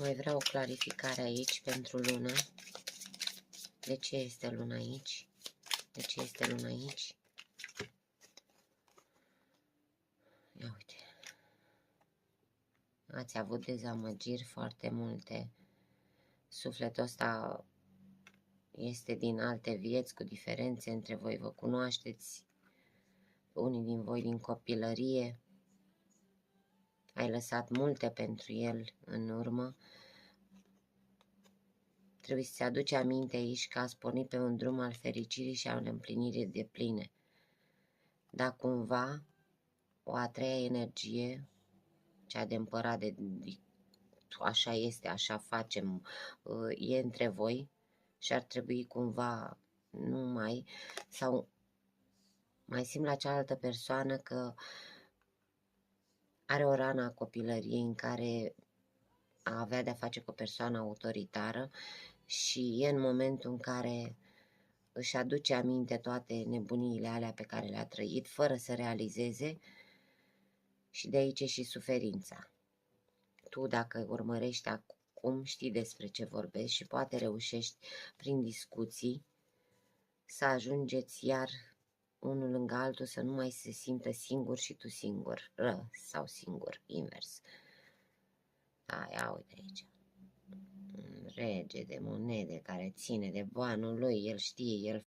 Mai vreau o clarificare aici pentru lună. De ce este luna aici? De ce este luna aici? Ia uite. Ați avut dezamăgiri foarte multe. Sufletul ăsta este din alte vieți, cu diferențe între voi. Vă cunoașteți, unii din voi din copilărie. Ai lăsat multe pentru el în urmă. Trebuie să-ți aduci aminte aici că ați pornit pe un drum al fericirii și al împlinirii depline. Dar cumva, o a treia energie, cea de împărat, de așa este, așa facem, e între voi și ar trebui cumva, nu mai, sau mai simt la cealaltă persoană că are o rană a copilăriei în care a avea de-a face cu o persoană autoritară și e în momentul în care își aduce aminte toate nebuniile alea pe care le-a trăit, fără să realizeze, și de aici e și suferința. Tu, dacă urmărești acum, știi despre ce vorbești și poate reușești prin discuții să ajungeți iar unul lângă altul, să nu mai se simtă singur și tu singur, sau singur, invers. Da, ia uite aici. Rege de monede care ține de banul lui, el știe, el